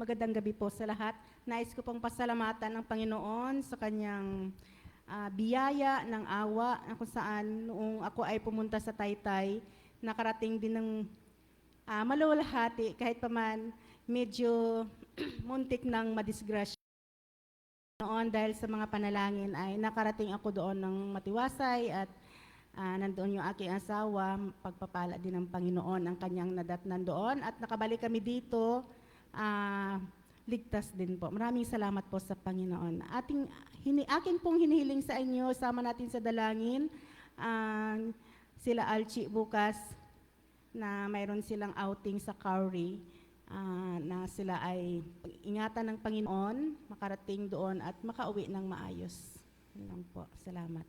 Magandang gabi po sa lahat. Nais ko pong pasalamatan ng Panginoon sa kanyang biyaya ng awa na kung saan noong ako ay pumunta sa Taytay, nakarating din ng malulahati kahit paman medyo muntik ng madisgrasya noon dahil sa mga panalangin ay nakarating ako doon ng matiwasay at nandoon yung aking asawa, pagpapala din ng Panginoon ang kanyang nadatnan doon at nakabalik kami dito, ligtas din po. Maraming salamat po sa Panginoon. Akin pong hinihiling sa inyo, sama natin sa dalangin, sila Alchi bukas na mayroon silang outing sa Cowrie, na sila ay ingatan ng Panginoon, makarating doon at makauwi ng maayos. Yun lang po. Salamat.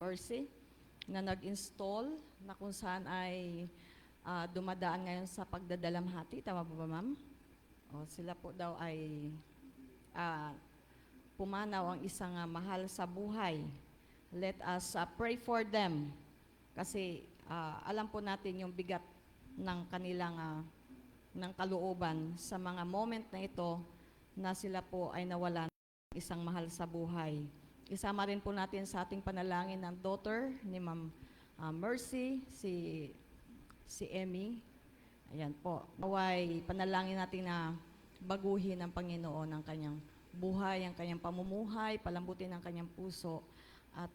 Mercy na nag-install na kung saan ay dumadaan ngayon sa pagdadalamhati. Tama po ba, ma'am? O, sila po daw ay pumanaw ang isang mahal sa buhay. Let us pray for them kasi alam po natin yung bigat ng kanilang ng kalooban sa mga moment na ito na sila po ay nawalan ng isang mahal sa buhay. Isama rin po natin sa ating panalangin ng daughter ni Ma'am Mercy, si Emmy. Ayan po. Naway panalangin natin na baguhin ng Panginoon ang kanyang buhay, ang kanyang pamumuhay, palambutin ang kanyang puso at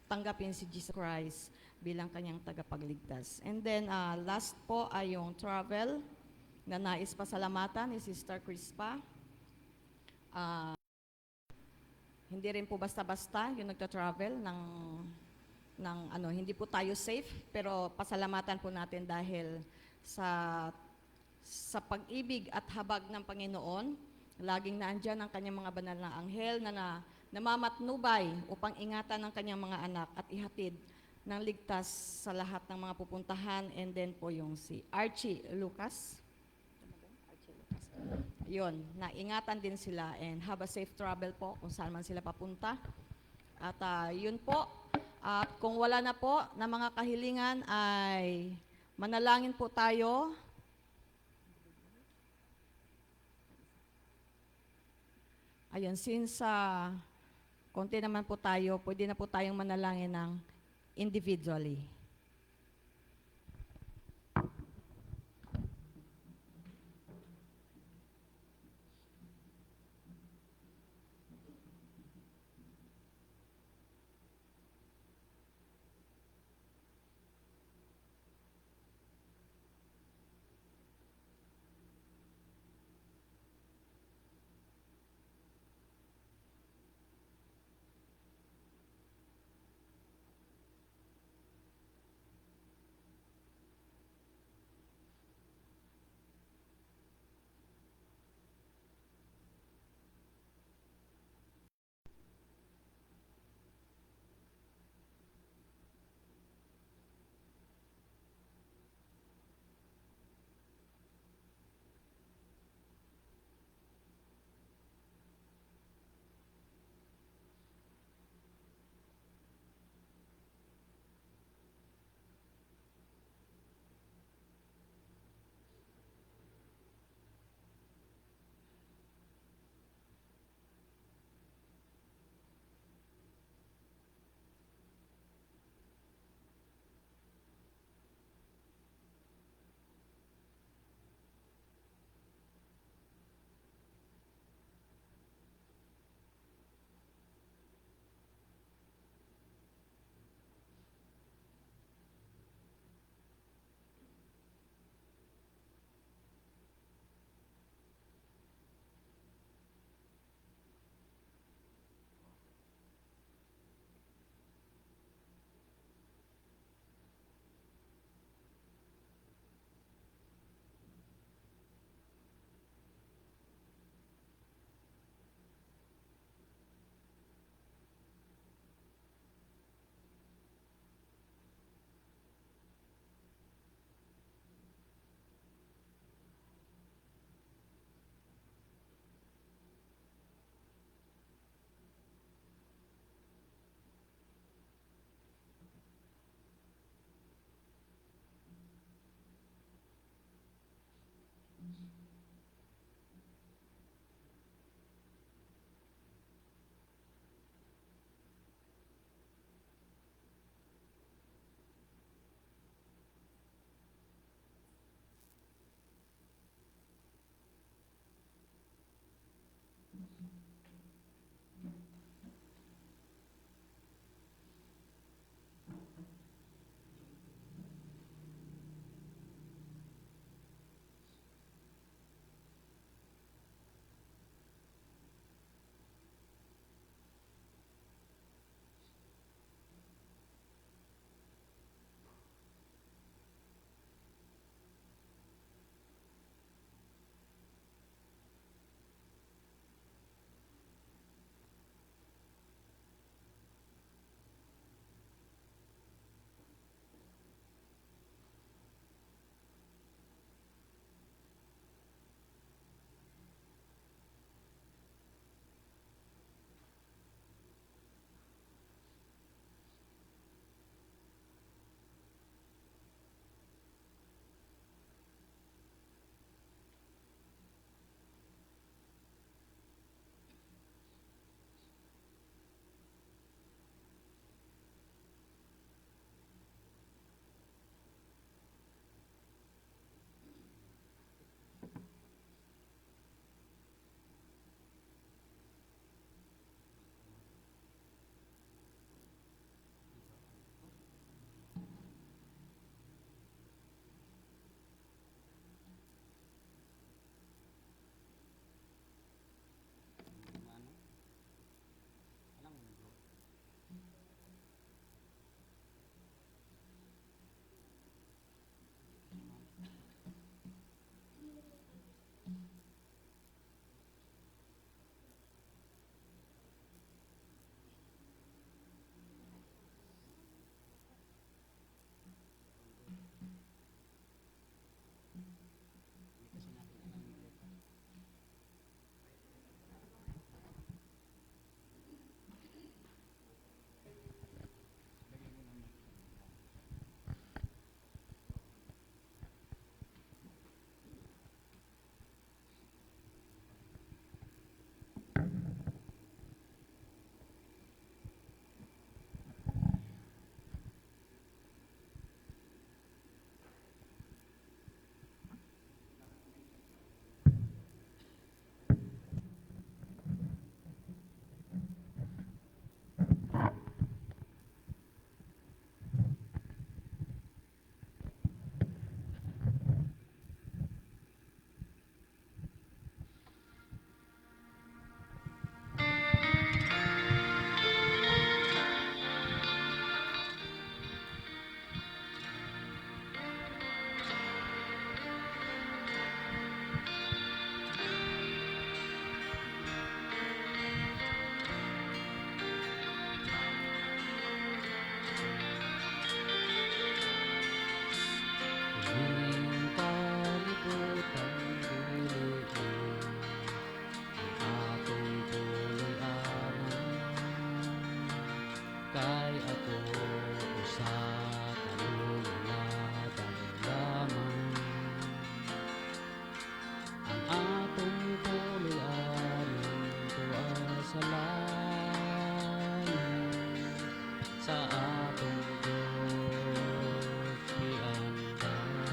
tanggapin si Jesus Christ bilang kanyang tagapagligtas. And then last po ay yung travel na nais pasalamatan ni Sister Crispa. Hindi rin po basta-basta yung nagta-travel ng hindi po tayo safe, pero pasalamatan po natin dahil sa pag-ibig at habag ng Panginoon, laging naandyan ang kanyang mga banal na anghel na namamatnubay upang ingatan ng kanyang mga anak at ihatid ng ligtas sa lahat ng mga pupuntahan. And then po yung si Archie Lucas. Yun, naingatan din sila and have a safe travel po kung saan man sila papunta. At yun po, at kung wala na po na mga kahilingan ay manalangin po tayo. Ayun, since konti naman po tayo, pwede na po tayong manalangin ng individually. ako sa kalulatan lamang. Ang atong puluyanan tuwa sa langit, sa atong Diyos piandan.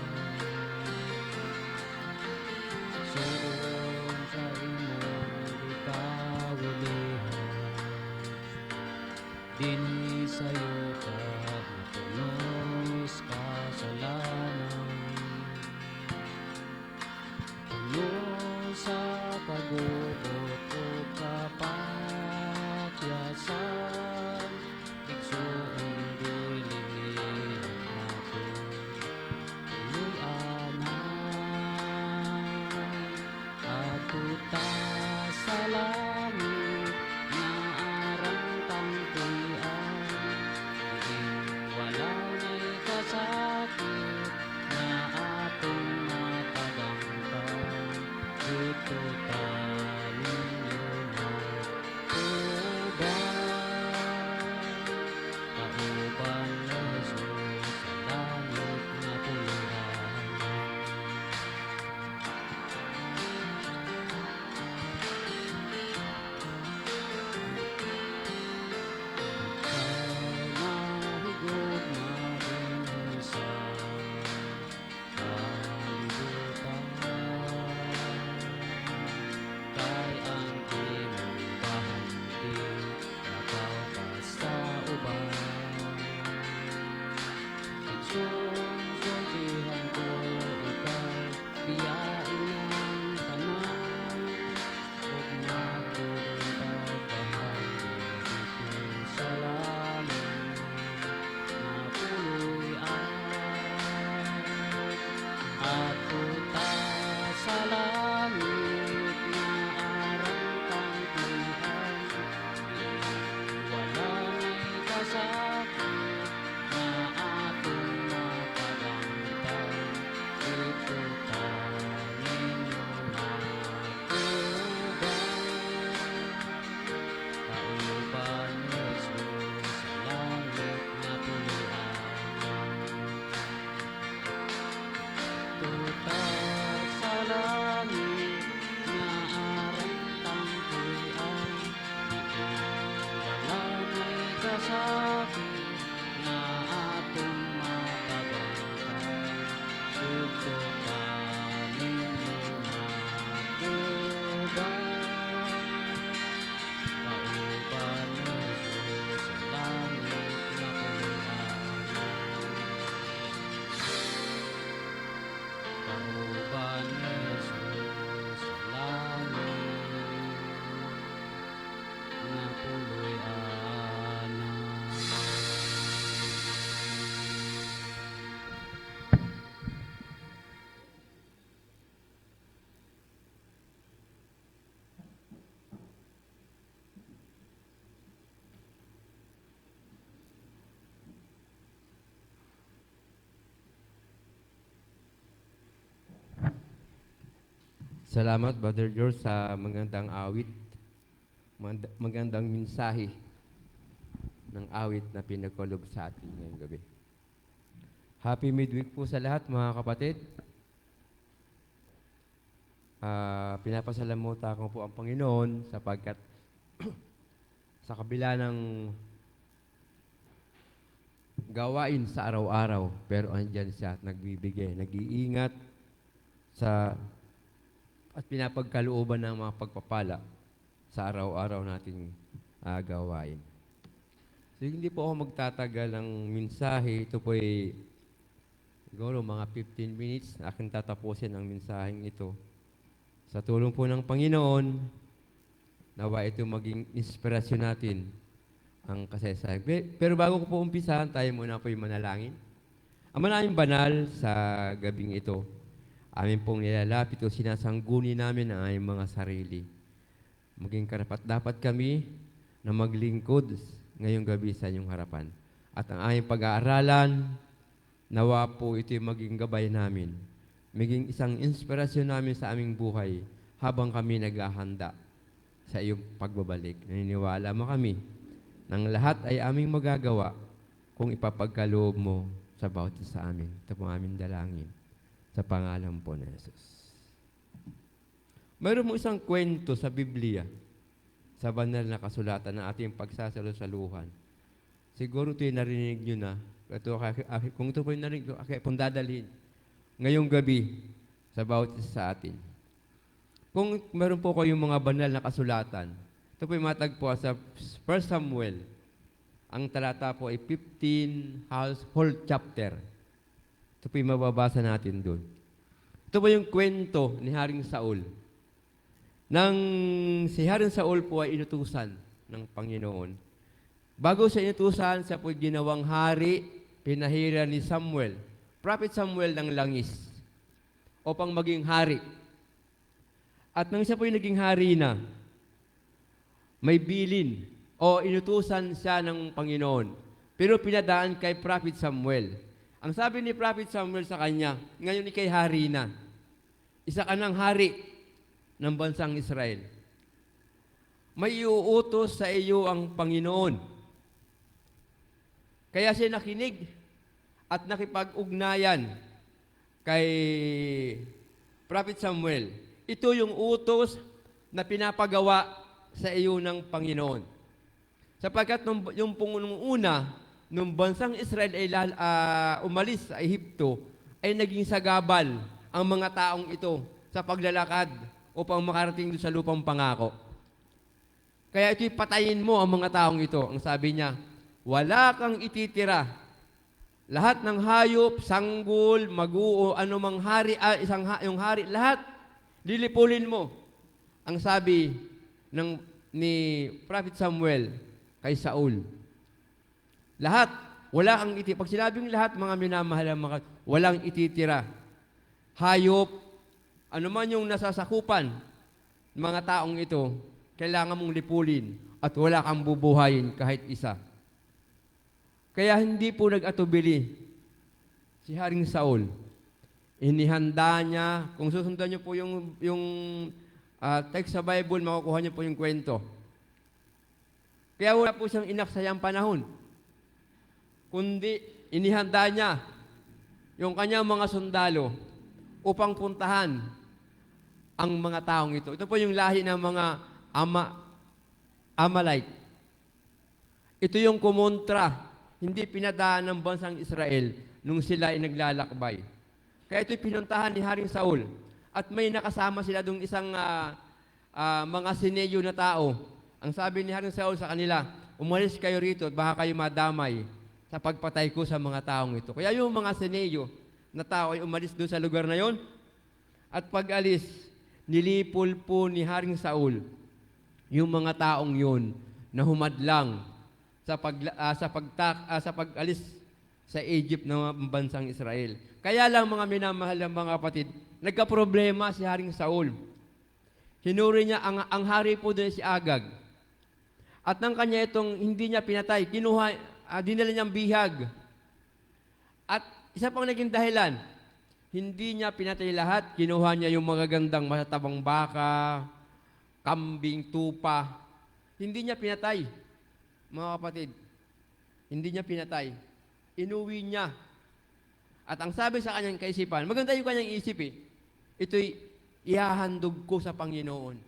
Suon sa imong gikawilihan, dinhi sayo ka matunos kasalanan. Puno sa pag-ubot o kapakyasan, igsoon dili ang atong tuluyanan. Ato ta sa langit nga arang tangkian, diin wala na'y kasakit na atong matagangkan. Dito ta ninyo kauban na Jesus sa langit na puluhan. Nahigog na din sa kalibutan, kay ang imong bahagi napapas sa uban. Igsoon-suntihan ko ikaw, biyain ang tanan, ug magtuloy pagbahagi dito sa langit na puloy-an. Ato ta sa langit nga arang tangkihan, wala na'y kasakit na atong matagangkan. Dito ta ninyo kauban ni Jesus sa langit na puluhan. Tutak sa langit nga arang tangkian, wala na'y kasakit na atong matagangkan. Dito ta ninyo kauban ni Jesus sa langit na puluhan. Kauban ni Jesus sa langit na puloy-anan. Salamat, Brother George, sa magandang awit, magandang mensahe ng awit na pinagkalob sa atin ngayong gabi. Happy midweek po sa lahat, mga kapatid. Pinapasalamutan ko po ang Panginoon sapagkat sa kabila ng gawain sa araw-araw, pero andyan siya at nagbibigay, nag-iingat at pinapagkalooban ng mga pagpapala sa araw-araw nating gawain. So, hindi po ako magtatagal ng mensahe. Ito po ay siguro mga 15 minutes na aking tatapusin ang mensaheng ito. Sa tulong po ng Panginoon, nawa ito maging inspirasyon natin ang kasaysayan. Pero bago ko po umpisahan, tayo muna po yung manalangin. Ama naming banal sa gabing ito, amin pong nilalapit o sinasangguni namin ang aming mga sarili. Maging karapat-dapat kami na maglingkod ngayong gabi sa inyong harapan. At ang aming pag-aaralan, nawa po ito maging gabay namin. Maging isang inspirasyon namin sa aming buhay habang kami naghahanda sa iyong pagbabalik. Naniniwala mo kami ng lahat ay aming magagawa kung ipapagkaloob mo sa bawat isa sa amin. Ito po ang aming dalangin sa pangalan po ni Jesus. Mayroon mo isang kwento sa Biblia, sa banal na kasulatan ng ating pagsasalusaluhan. Siguro ito'y narinig nyo na. Kung ito po yung narinig, kaya pong dadalhin ngayong gabi sa bawat isa sa atin. Kung meron po kayong mga banal na kasulatan, ito po yung matagpo sa 1 Samuel. Ang talata po ay 15 whole chapter. Ito po yung mababasa natin doon. Ito po yung kwento ni Haring Saul. Nang si Haring Saul po ay inutusan ng Panginoon. Bago siya inutusan, siya po ginawang hari, pinahira ni Samuel, Prophet Samuel ng langis, upang maging hari. At nang siya po yung naging hari na, may bilin o inutusan siya ng Panginoon. Pero pinadaan kay Prophet Samuel. Ang sabi ni Prophet Samuel sa kanya, ngayon ikay hari na. Isa ka ng hari ng bansang Israel. May iuutos sa iyo ang Panginoon. Kaya siya nakinig at nakipag-ugnayan kay Prophet Samuel. Ito yung utos na pinapagawa sa iyo ng Panginoon. Sapagkat yung una, nung bansang Israel ay umalis sa Ehipto, ay naging sagabal ang mga taong ito sa paglalakad upang makarating doon sa lupang pangako. Kaya ito'y patayin mo ang mga taong ito. Ang sabi niya, wala kang ititira. Lahat ng hayop, sanggol, maguo, anumang hari, yung hari, lahat, lilipulin mo. Ang sabi ni Prophet Samuel kay Saul. Lahat, wala kang ititira. Pag sinabing lahat, mga minamahal, walang ititira. Hayop, anuman yung nasasakupan ng mga taong ito, kailangan mong lipulin at wala kang bubuhayin kahit isa. Kaya hindi po nag-atubili si Haring Saul. Inihanda niya, kung susundan niyo po yung text sa Bible, makukuha niyo po yung kwento. Kaya wala po siyang inaksayang panahon. Kundi inihanda niya yung kanyang mga sundalo upang puntahan ang mga taong ito. Ito po yung lahi ng mga Amalite. Ito yung kumontra, hindi pinadaan ng bansang Israel nung sila ay naglalakbay. Kaya ito'y pinuntahan ni Haring Saul. At may nakasama sila dung isang mga sineyo na tao. Ang sabi ni Haring Saul sa kanila, umalis kayo rito at baka kayo madamay sa pagpatay ko sa mga taong ito. Kaya yung mga sineyo na tao ay umalis doon sa lugar na yon. At pag-alis, nilipol po ni Haring Saul yung mga taong yun na humadlang sa pag-alis sa Egypt ng bansang Israel. Kaya lang mga minamahal ng mga kapatid, nagka-problema si Haring Saul. Hinuri niya ang hari po din si Agag. At nang kanya itong hindi niya pinatay, dinala niyang bihag. At isa pang naging dahilan, hindi niya pinatay lahat, kinuha niya yung magagandang matatabang baka, kambing, tupa. Hindi niya pinatay, mga kapatid. Hindi niya pinatay. Inuwi niya. At ang sabi sa kanyang kaisipan, maganda yung kanyang isip ito'y ihahandog ko sa Panginoon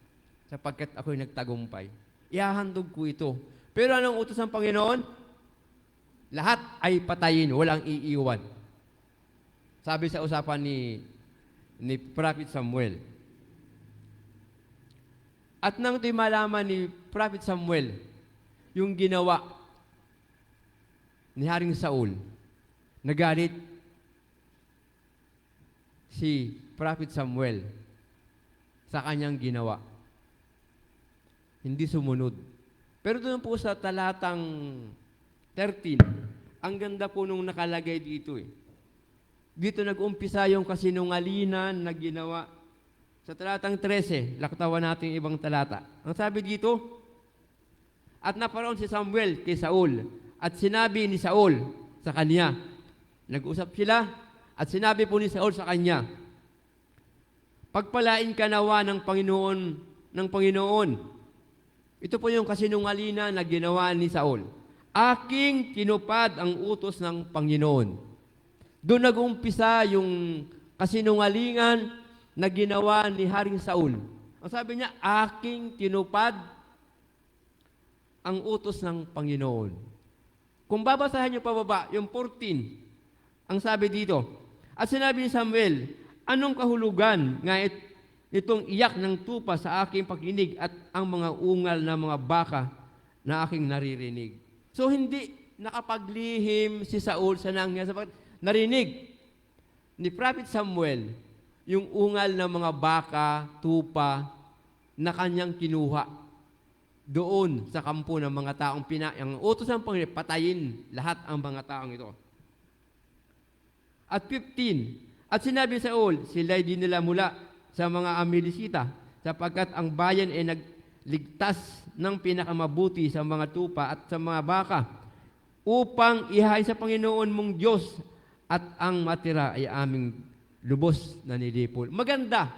sapagkat ako'y nagtagumpay. Ihahandog ko ito. Pero anong utos ng Panginoon? Lahat ay patayin, walang iiwan. Sabi sa usapan ni Prophet Samuel. At nang ito'y malaman ni Prophet Samuel, yung ginawa ni Haring Saul, nagalit si Prophet Samuel sa kanyang ginawa. Hindi sumunod. Pero doon po sa talatang 13, ang ganda po nung nakalagay dito Dito nag-umpisa yung kasinungalinan na ginawa. Sa talatang 13, laktawan natin ibang talata. Ang sabi dito, at naparoon si Samuel kay Saul, at sinabi ni Saul sa kanya, nag-usap sila, at sinabi po ni Saul sa kanya, pagpalain ka nawa ng Panginoon. Ito po yung kasinungalinan na ginawa ni Saul. aking tinupad ang utos ng Panginoon. Doon nag-umpisa yung kasinungalingan na ginawa ni Haring Saul. Ang sabi niya, aking tinupad ang utos ng Panginoon. Kung babasahin niyo pababa, yung 14, ang sabi dito, at sinabi ni Samuel, anong kahulugan nga itong iyak ng tupa sa aking pakinig at ang mga ungal na mga baka na aking naririnig. So hindi nakapaglihim si Saul sa nangyari sapagkat narinig ni Prophet Samuel yung ungal ng mga baka, tupa na kanyang kinuha doon sa kampo ng mga taong ang utos ng Panginoon, patayin lahat ang mga taong ito. At 15, at sinabi ni Saul, sila'y dinala mula sa mga Amilisita, sapagkat ang bayan ay nagligtas ng pinakamabuti sa mga tupa at sa mga baka, upang ihain sa Panginoon mong Diyos at ang matira ay aming lubos na nilipol. Maganda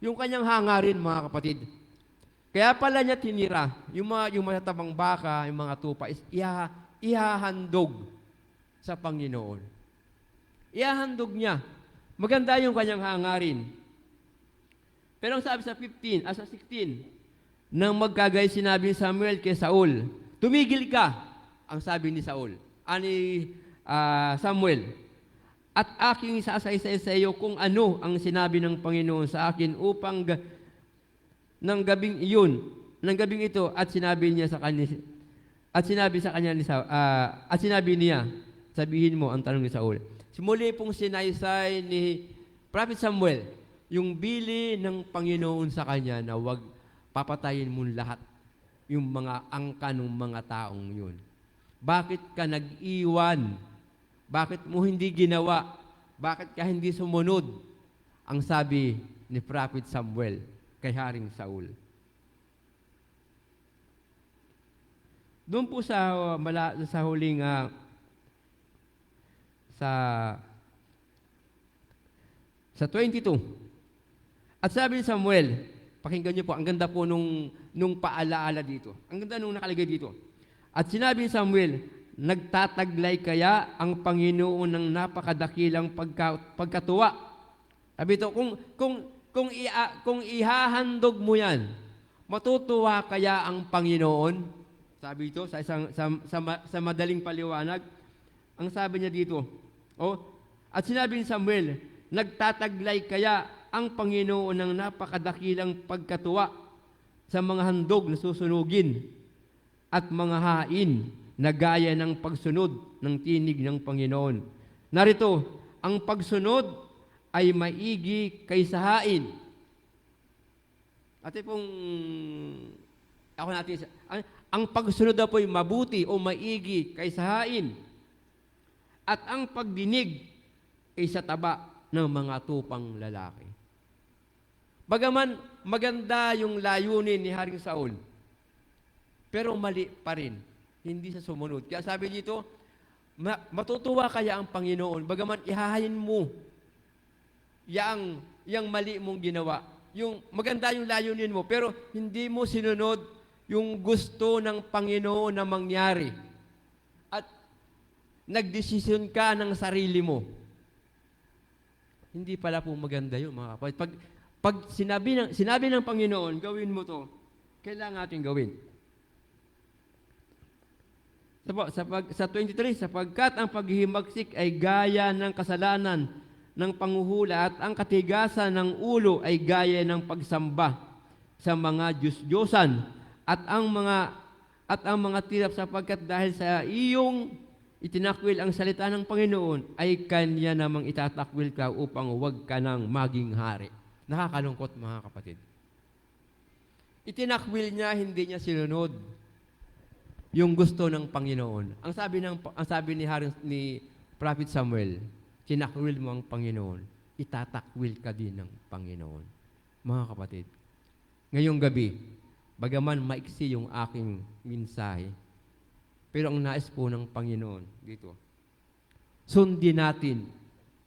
yung kanyang hangarin, mga kapatid. Kaya pala niya tinira yung matatabang baka, yung mga tupa, is ihahandog sa Panginoon. Ihahandog niya. Maganda yung kanyang hangarin. Pero ang sabi sa 15, sa 16, nang magkagay sinabi ni Samuel kay Saul, tumigil ka, ang sabi ni Saul, Samuel, at aking isasaysay sa iyo kung ano ang sinabi ng Panginoon sa akin upang ng gabing ito, at sinabi niya sa kanya, at sinabi niya, sabihin mo ang tanong ni Saul. Muli pong sinaysay ni Prophet Samuel yung bili ng Panginoon sa kanya na wag papatayin mo lahat yung mga angka ng mga taong yun. Bakit ka nag-iwan? Bakit mo hindi ginawa? Bakit ka hindi sumunod? Ang sabi ni Prophet Samuel kay Haring Saul. Doon po sa huling sa 22. At sabi ni Samuel, pakinggan niyo po, ang ganda po nung paalaala dito. Ang ganda nung nakalagay dito. At sinabi ni Samuel, nagtataglay kaya ang Panginoon ng napakadakilang pagkatuwa? Sabi ito, kung ihahandog mo yan, matutuwa kaya ang Panginoon? Sabi ito sa madaling paliwanag. Ang sabi niya dito, at sinabi ni Samuel, nagtataglay kaya ang Panginoon ng napakadakilang pagkatuwa sa mga handog na susunugin at mga hain na gaya ng pagsunod ng tinig ng Panginoon. Narito, ang pagsunod ay maigi kaysa hain. At pong ako natin, ang pagsunod na po'y mabuti o maigi kaysa hain. At ang pagdinig ay sa taba ng mga tupang lalaki. Bagaman maganda yung layunin ni Haring Saul, pero mali pa rin. Hindi sa sumunod. Kaya sabi dito, matutuwa kaya ang Panginoon, bagaman ihahayin mo yang mali mong ginawa. Yung maganda yung layunin mo, pero hindi mo sinunod yung gusto ng Panginoon na mangyari. At nagdesisyon ka ng sarili mo. Hindi pala po maganda yun, mga kapatid. Pag sinabi ng Panginoon, gawin mo to, kailangan natin gawin. Sa 23, sapagkat ang paghihimagsik ay gaya ng kasalanan ng panguhula at ang katigasan ng ulo ay gaya ng pagsamba sa mga Diyos-Diyosan at ang mga tirap, sapagkat dahil sa iyong itinakwil ang salita ng Panginoon ay Kanya namang itatakwil ka upang huwag ka nang maging hari. Nakakalungkot, mga kapatid. Itinakwil niya, hindi niya sinunod yung gusto ng Panginoon. Ang sabi ni Prophet Samuel, tinakwil mo ang Panginoon, itatakwil ka din ng Panginoon. Mga kapatid, ngayong gabi, bagaman maiksi yung aking mensahe, pero ang nais po ng Panginoon dito, sundin natin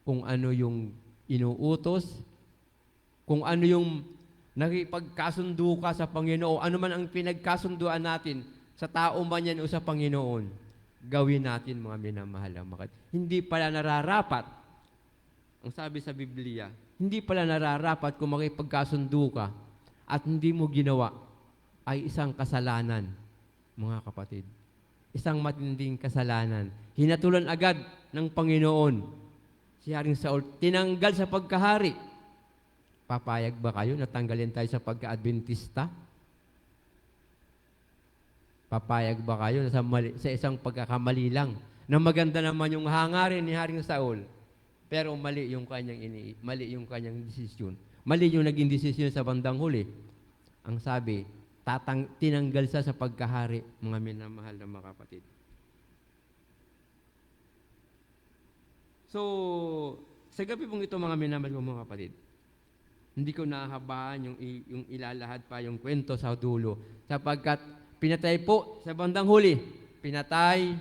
kung ano yung inuutos, kung ano yung nakipagkasundo ka sa Panginoon, ano man ang pinagkasunduan natin sa tao man yan o sa Panginoon. gawin natin mga minamahal na mga kapatid. Hindi pala nararapat, ang sabi sa Biblia, hindi pala nararapat kung makipagkasundo ka at hindi mo ginawa ay isang kasalanan, mga kapatid. Isang matinding kasalanan. Hinatulan agad ng Panginoon si Haring Saul, tinanggal sa pagkahari. Papayag ba kayo na tanggalin tayo sa pagka-Adventista? Papayag ba kayo na sa isang pagkakamali lang na maganda naman yung hangarin ni Haring Saul, pero mali yung kanyang desisyon. Mali yung naging desisyon sa bandang huli. Ang sabi, tinanggal siya sa pagkahari, mga minamahal na mga kapatid. So, sa gabi pong ito, mga minamahal ng mga kapatid, hindi ko nahahabaan yung ilalahad pa yung kwento sa dulo, sapagkat pinatay po sa bandang huli, pinatay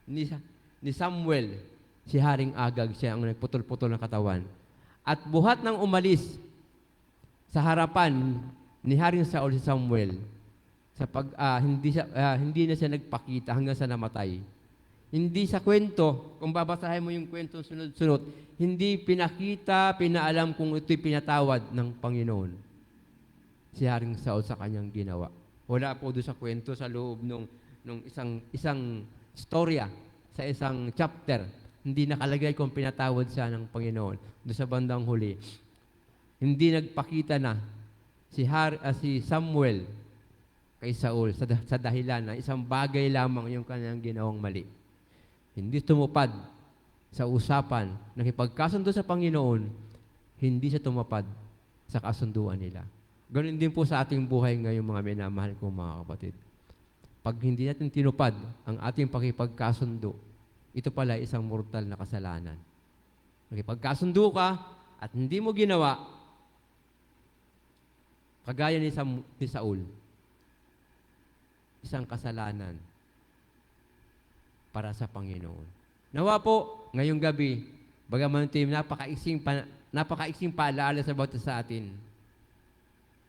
ni Samuel, si Haring Agag, siya ang nagputol-putol ng katawan. At buhat nang umalis sa harapan ni Haring Saul si Samuel, hindi na siya nagpakita hanggang sa namatay. Hindi sa kwento, kung babasahin mo yung kwento sunod-sunod, hindi pinakita, pinaalam kung ito'y pinatawad ng Panginoon si Haring Saul sa kanyang ginawa. Wala po doon sa kwento sa loob nung isang storya, sa isang chapter. Hindi nakalagay kung pinatawad siya ng Panginoon. Doon sa bandang huli, hindi nagpakita na si Samuel kay Saul sa dahilan na isang bagay lamang yung kanyang ginawang mali. Hindi tumupad sa usapan, nakipagkasundo sa Panginoon, hindi siya tumupad sa kasunduan nila. Ganun din po sa ating buhay ngayon, mga minamahal kong mga kapatid. Pag hindi natin tinupad ang ating pakipagkasundo, ito pala isang mortal na kasalanan. Nakipagkasundo ka at hindi mo ginawa, kagaya ni Saul, isang kasalanan para sa Panginoon. Nawa po, ngayong gabi, bagaman ito yung napakaiksing paalaala sa atin,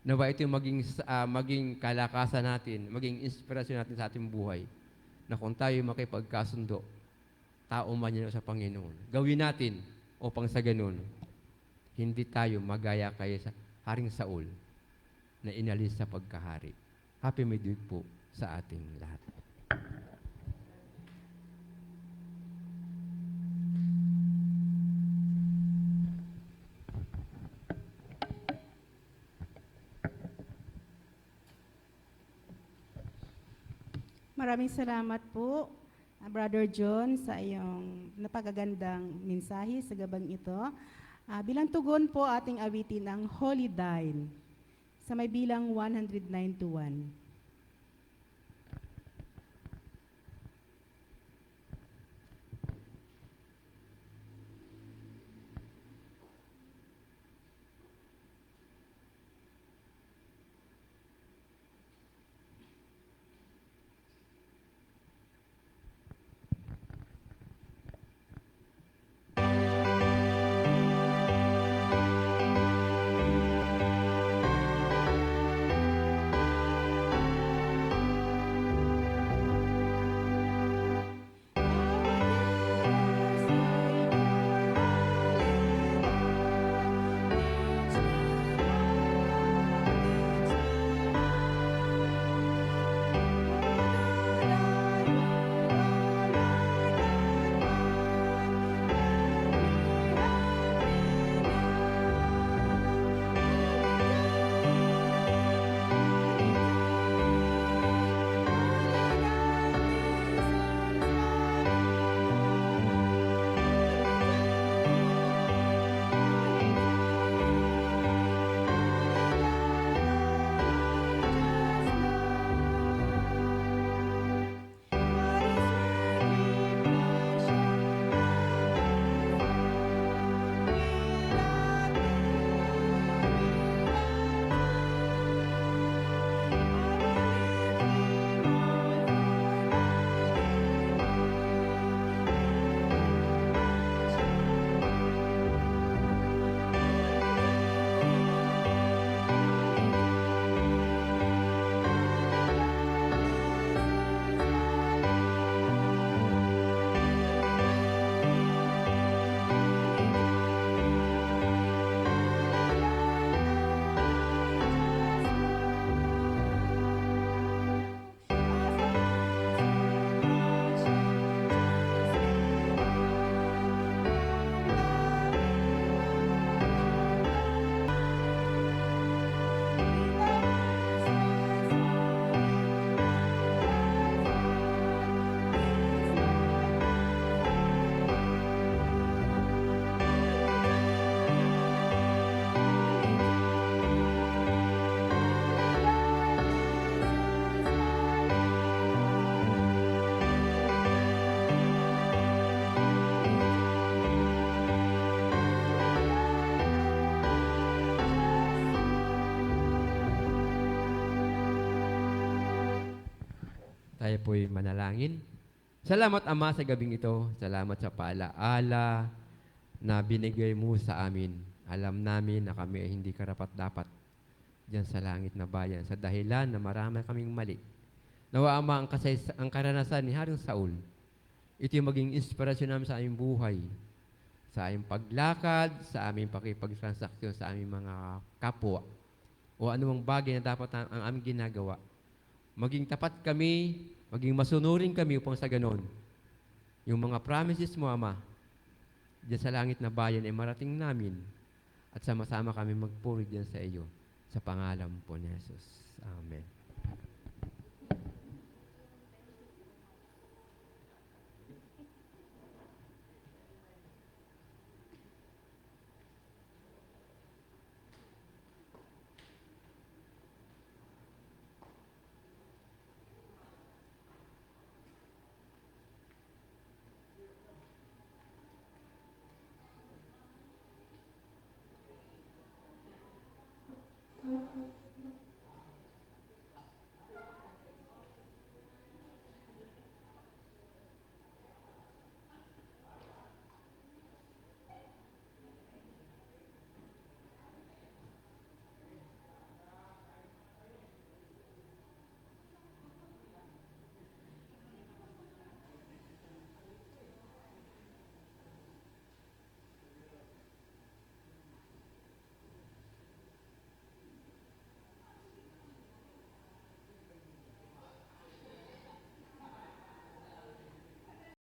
nawa ito yung maging kalakasan natin, maging inspirasyon natin sa ating buhay, na kung tayo makipagkasundo, tao man yan sa Panginoon, gawin natin upang sa ganun, hindi tayo magaya kay Haring Saul na inalis sa pagkahari. Happy Midweek po sa ating lahat. Maraming salamat po, Brother John, sa iyong napakagandang mensahe sa gabang ito. Bilang tugon po, ating awitin ang Holy Dial sa may bilang 109 to 1. Tayo po'y manalangin. Salamat, Ama, sa gabing ito. Salamat sa paalaala na binigay mo sa amin. Alam namin na kami ay hindi karapat-dapat diyan sa langit na bayan sa dahilan na marami kaming mali. Nawa, Ama, ang karanasan ni Haring Saul, ito yung maging inspirasyon namin sa aming buhay, sa aming paglakad, sa aming pakipagtransaksyon sa aming mga kapwa, o anumang bagay na dapat ang aming ginagawa. Maging tapat kami, maging masunurin kami upang sa ganon, yung mga promises mo, Ama, diyan sa langit na bayan ay marating namin at sama-sama kami magpuri diyan sa iyo. Sa pangalan po ni Jesus. Amen.